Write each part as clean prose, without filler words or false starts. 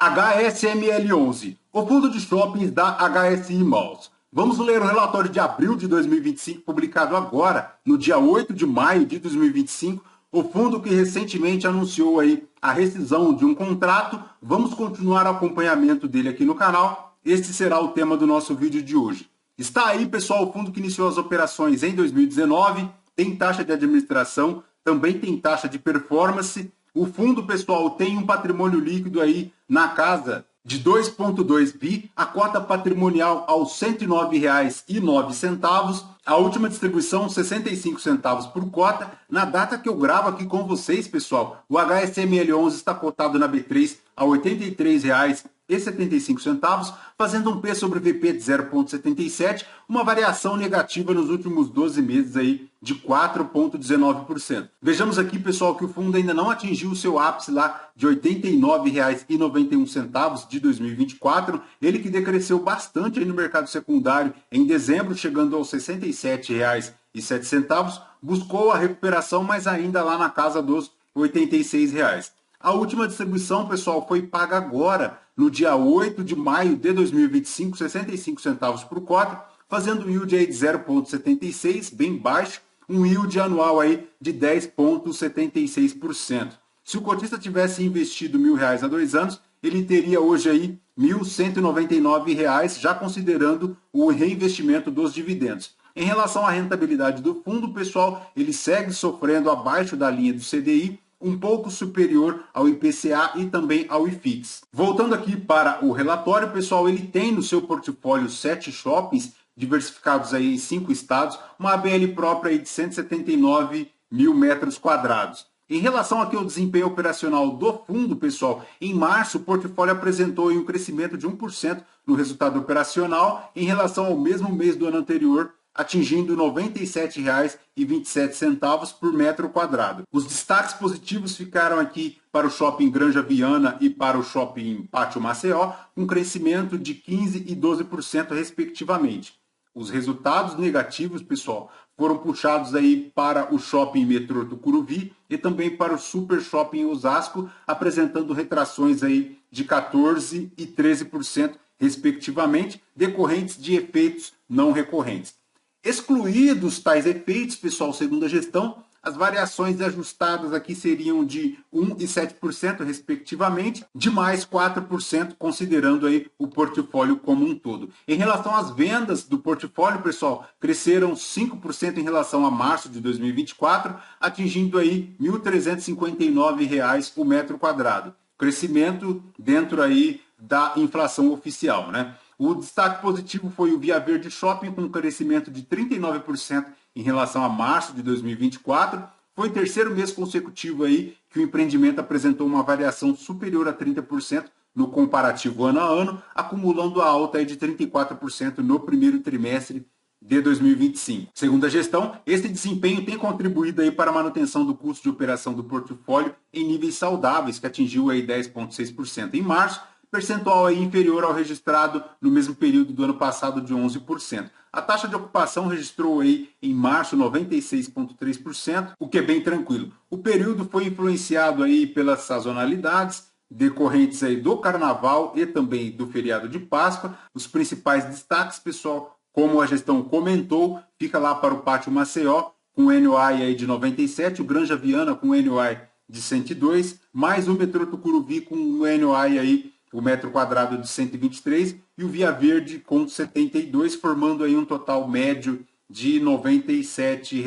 HSML11, o fundo de shoppings da HSI Malls. Vamos ler o relatório de abril de 2025, publicado agora, no dia 8 de maio de 2025, o fundo que recentemente anunciou aí a rescisão de um contrato. Vamos continuar o acompanhamento dele aqui no canal. Este será o tema do nosso vídeo de hoje. Está aí, pessoal, o fundo que iniciou as operações em 2019, tem taxa de administração, também tem taxa de performance. O fundo, pessoal, tem um patrimônio líquido aí na casa de 2,2 bi, a cota patrimonial aos R$ 109,09, a última distribuição 65 centavos por cota. Na data que eu gravo aqui com vocês, pessoal, o HSML11 está cotado na B3 a R$ 83,75, fazendo um P sobre VP de 0,77, uma variação negativa nos últimos 12 meses aí de 4,19%. Vejamos aqui, pessoal, que o fundo ainda não atingiu o seu ápice lá de R$ 89,91 de 2024, ele que decresceu bastante aí no mercado secundário em dezembro, chegando aos R$ 67,07, buscou a recuperação, mas ainda lá na casa dos R$ 86. A última distribuição, pessoal, foi paga agora, no dia 8 de maio de 2025, 65 centavos por cota, fazendo um yield aí de 0,76, bem baixo, um yield anual aí de 10,76%. Se o cotista tivesse investido R$ 1.000 há 2 anos, ele teria hoje aí R$ 1.199, já considerando o reinvestimento dos dividendos. Em relação à rentabilidade do fundo, pessoal, ele segue sofrendo abaixo da linha do CDI, um pouco superior ao IPCA e também ao IFIX. Voltando aqui para o relatório, pessoal, ele tem no seu portfólio 7 shoppings diversificados aí em 5 estados, uma ABL própria aí de 179 mil metros quadrados. Em relação aqui ao desempenho operacional do fundo, pessoal, em março o portfólio apresentou um crescimento de 1% no resultado operacional em relação ao mesmo mês do ano anterior, atingindo R$ 97,27 por metro quadrado. Os destaques positivos ficaram aqui para o shopping Granja Viana e para o shopping Pátio Maceió, com crescimento de 15% e 12% respectivamente. Os resultados negativos, pessoal, foram puxados aí para o shopping Metrô Tucuruvi e também para o Super Shopping Osasco, apresentando retrações aí de 14% e 13% respectivamente, decorrentes de efeitos não recorrentes. Excluídos tais efeitos, pessoal, segundo a gestão, as variações ajustadas aqui seriam de 1% e 7% respectivamente, de mais 4% considerando aí o portfólio como um todo. Em relação às vendas do portfólio, pessoal, cresceram 5% em relação a março de 2024, atingindo aí R$ 1.359 o metro quadrado. Crescimento dentro aí da inflação oficial, né? O destaque positivo foi o Via Verde Shopping, com um crescimento de 39% em relação a março de 2024. Foi o terceiro mês consecutivo aí que o empreendimento apresentou uma variação superior a 30% no comparativo ano a ano, acumulando a alta aí de 34% no primeiro trimestre de 2025. Segundo a gestão, esse desempenho tem contribuído aí para a manutenção do custo de operação do portfólio em níveis saudáveis, que atingiu aí 10,6% em março, percentual aí inferior ao registrado no mesmo período do ano passado de 11%. A taxa de ocupação registrou aí em março 96,3%, o que é bem tranquilo. O período foi influenciado aí pelas sazonalidades decorrentes aí do Carnaval e também do feriado de Páscoa. Os principais destaques, pessoal, como a gestão comentou, fica lá para o Pátio Maceió com NOI aí de 97, o Granja Viana com NOI de 102, mais o Metrô Tucuruvi com NOI aí o metro quadrado de 123 e o Via Verde com 72, formando aí um total médio de R$ 97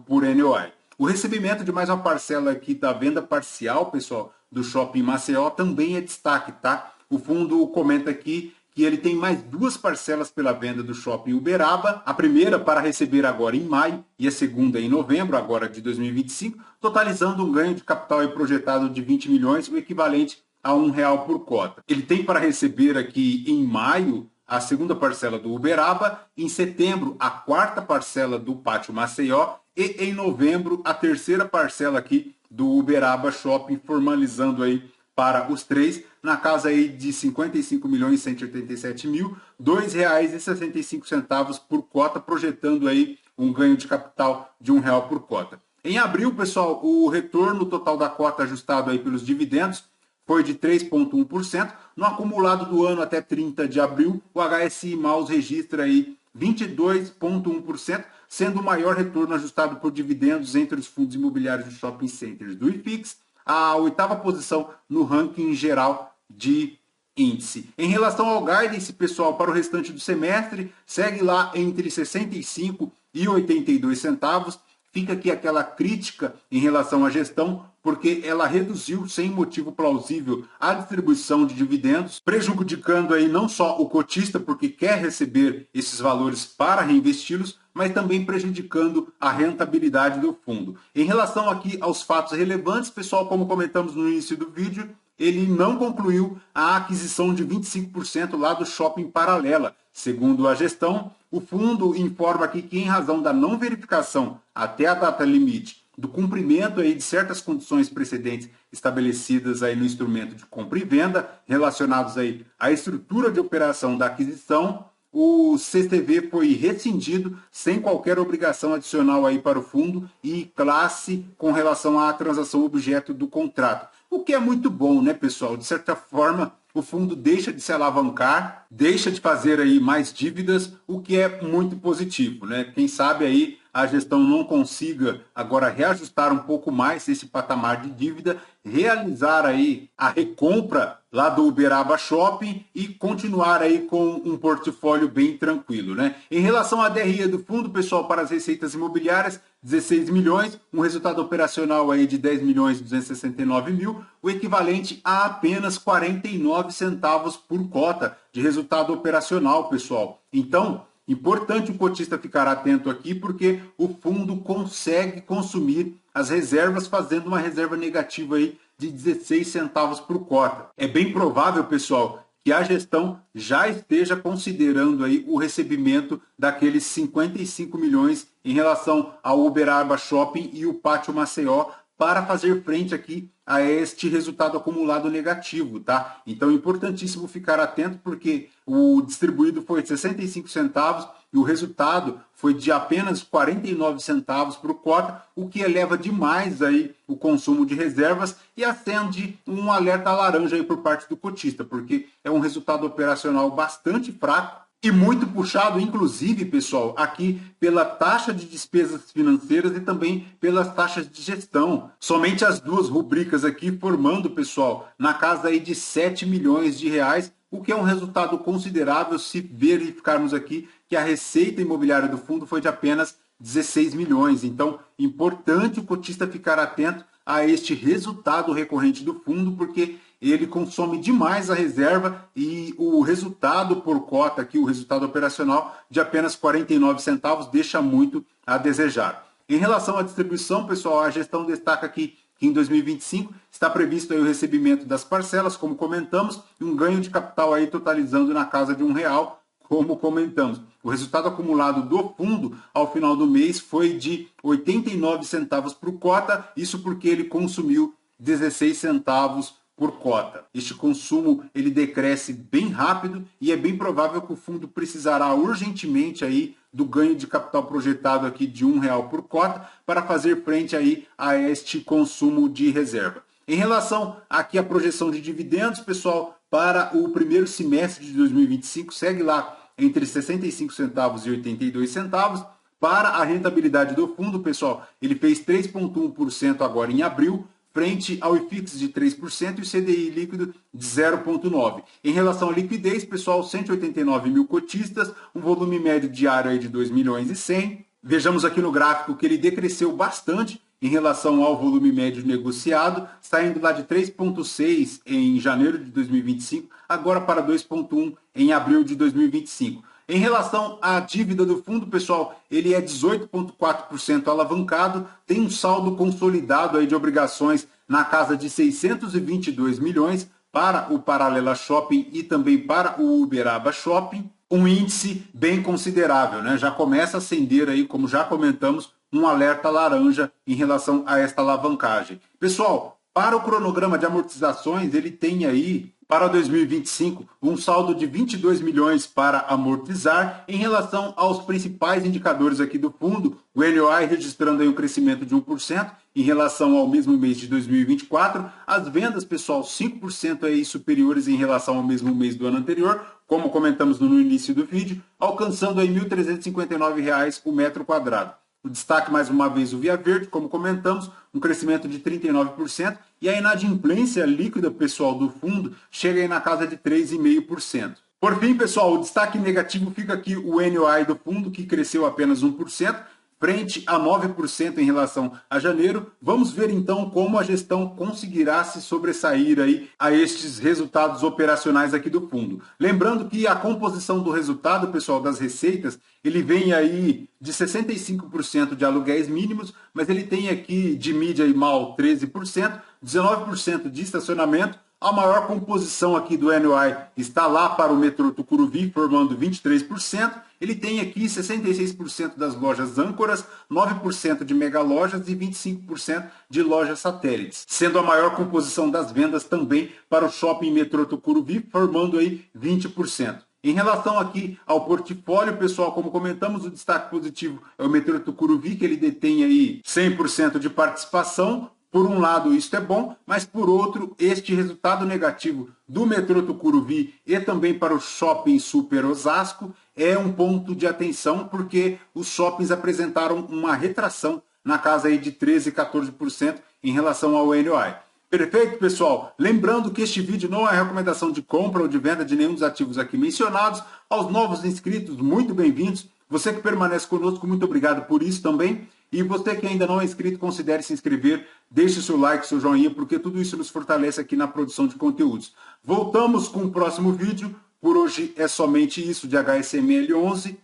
por NOI. O recebimento de mais uma parcela aqui da venda parcial, pessoal, do Shopping Maceió também é destaque, tá? O fundo comenta aqui que ele tem mais 2 parcelas pela venda do Shopping Uberaba, a primeira para receber agora em maio e a segunda em novembro, agora de 2025, totalizando um ganho de capital aí projetado de 20 milhões, o equivalente a R$ 1 por cota. Ele tem para receber aqui em maio a segunda parcela do Uberaba, em setembro a 4ª parcela do Pátio Maceió e em novembro a 3ª parcela aqui do Uberaba Shopping, formalizando aí para os 3 na casa aí de R$ 55.187.000, R$ 2,65 por cota, projetando aí um ganho de capital de R$ 1 por cota. Em abril, pessoal, o retorno total da cota ajustado aí pelos dividendos foi de 3,1%. No acumulado do ano até 30 de abril, o HSI Maus registra aí 22,1%, sendo o maior retorno ajustado por dividendos entre os fundos imobiliários de shopping centers do IFIX, a oitava posição no ranking geral de índice. Em relação ao guidance, pessoal, para o restante do semestre, segue lá entre 65 e 82 centavos. Fica aqui aquela crítica em relação à gestão, porque ela reduziu sem motivo plausível a distribuição de dividendos, prejudicando aí não só o cotista, porque quer receber esses valores para reinvesti-los, mas também prejudicando a rentabilidade do fundo. Em relação aqui aos fatos relevantes, pessoal, como comentamos no início do vídeo, ele não concluiu a aquisição de 25% lá do Shopping Paralela. Segundo a gestão, o fundo informa aqui que, em razão da não verificação até a data limite do cumprimento aí de certas condições precedentes estabelecidas aí no instrumento de compra e venda, relacionados aí à estrutura de operação da aquisição, o CTV foi rescindido sem qualquer obrigação adicional aí para o fundo e classe com relação à transação objeto do contrato. O que é muito bom, né, pessoal? De certa forma, o fundo deixa de se alavancar, deixa de fazer aí mais dívidas, o que é muito positivo, né? Quem sabe aí a gestão não consiga agora reajustar um pouco mais esse patamar de dívida, realizar aí a recompra lá do Uberaba Shopping e continuar aí com um portfólio bem tranquilo, né? Em relação à DRE do fundo, pessoal, para as receitas imobiliárias, 16 milhões, um resultado operacional aí de 10 milhões 269 mil, o equivalente a apenas 49 centavos por cota de resultado operacional, pessoal. Então, importante o cotista ficar atento aqui, porque o fundo consegue consumir as reservas fazendo uma reserva negativa aí de 16 centavos por cota. É bem provável, pessoal, que a gestão já esteja considerando aí o recebimento daqueles 55 milhões em relação ao Uberaba Shopping e o Pátio Maceió para fazer frente aqui a este resultado acumulado negativo, tá? Então é importantíssimo ficar atento, porque o distribuído foi de 65 centavos e o resultado foi de apenas 49 centavos por cota, o que eleva demais aí o consumo de reservas e acende um alerta laranja aí por parte do cotista, porque é um resultado operacional bastante fraco e muito puxado, inclusive, pessoal, aqui pela taxa de despesas financeiras e também pelas taxas de gestão. Somente as duas rubricas aqui formando, pessoal, na casa aí de 7 milhões de reais, o que é um resultado considerável se verificarmos aqui que a receita imobiliária do fundo foi de apenas 16 milhões. Então, importante o cotista ficar atento a este resultado recorrente do fundo, porque ele consome demais a reserva e o resultado por cota aqui, o resultado operacional de apenas 49 centavos, deixa muito a desejar. Em relação à distribuição, pessoal, a gestão destaca aqui que em 2025 está previsto aí o recebimento das parcelas, como comentamos, e um ganho de capital aí totalizando na casa de R$1, como comentamos. O resultado acumulado do fundo ao final do mês foi de 89 centavos por cota, isso porque ele consumiu 16 centavos por cota. Este consumo ele decresce bem rápido e é bem provável que o fundo precisará urgentemente aí do ganho de capital projetado aqui de R$1 por cota para fazer frente aí a este consumo de reserva. Em relação aqui à projeção de dividendos, pessoal, para o primeiro semestre de 2025, segue lá entre 65 centavos e 82 centavos. Para a rentabilidade do fundo, pessoal, ele fez 3,1% agora em abril, frente ao IFIX de 3% e o CDI líquido de 0,9%. Em relação à liquidez, pessoal, 189 mil cotistas, um volume médio diário aí de 2 milhões e 100. Vejamos aqui no gráfico que ele decresceu bastante em relação ao volume médio negociado, saindo lá de 3,6 em janeiro de 2025, agora para 2,1 em abril de 2025. Em relação à dívida do fundo, pessoal, ele é 18,4% alavancado, tem um saldo consolidado aí de obrigações na casa de 622 milhões para o Paralela Shopping e também para o Uberaba Shopping. Um índice bem considerável, né? Já começa a acender aí, como já comentamos, um alerta laranja em relação a esta alavancagem. Pessoal, para o cronograma de amortizações, ele tem aí Para 2025, um saldo de 22 milhões para amortizar. Em relação aos principais indicadores aqui do fundo, o NOI registrando aí um crescimento de 1% em relação ao mesmo mês de 2024. As vendas, pessoal, 5% aí superiores em relação ao mesmo mês do ano anterior, como comentamos no início do vídeo, alcançando aí R$ 1.359 o metro quadrado. O destaque, mais uma vez, o Via Verde, como comentamos, um crescimento de 39%. E a inadimplência líquida, pessoal, do fundo chega aí na casa de 3,5%. Por fim, pessoal, o destaque negativo fica aqui o NOI do fundo, que cresceu apenas 1%, frente a 9% em relação a janeiro. Vamos ver então como a gestão conseguirá se sobressair aí a estes resultados operacionais aqui do fundo. Lembrando que a composição do resultado, pessoal, das receitas, ele vem aí de 65% de aluguéis mínimos, mas ele tem aqui de mídia e mal 13%, 19% de estacionamento. A maior composição aqui do NOI está lá para o metrô Tucuruvi, formando 23%. Ele tem aqui 66% das lojas âncoras, 9% de mega lojas e 25% de lojas satélites, sendo a maior composição das vendas também para o shopping metrô Tucuruvi, formando aí 20%. Em relação aqui ao portfólio, pessoal, como comentamos, o destaque positivo é o metrô Tucuruvi, que ele detém aí 100% de participação. Por um lado, isso é bom, mas por outro, este resultado negativo do metrô Tucuruvi e também para o shopping Super Osasco é um ponto de atenção, porque os shoppings apresentaram uma retração na casa aí de 13% e 14% em relação ao NOI. Perfeito, pessoal? Lembrando que este vídeo não é recomendação de compra ou de venda de nenhum dos ativos aqui mencionados. Aos novos inscritos, muito bem-vindos. Você que permanece conosco, muito obrigado por isso também. E você que ainda não é inscrito, considere se inscrever, deixe seu like, seu joinha, porque tudo isso nos fortalece aqui na produção de conteúdos. Voltamos com o próximo vídeo. Por hoje é somente isso de HSML11.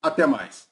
Até mais.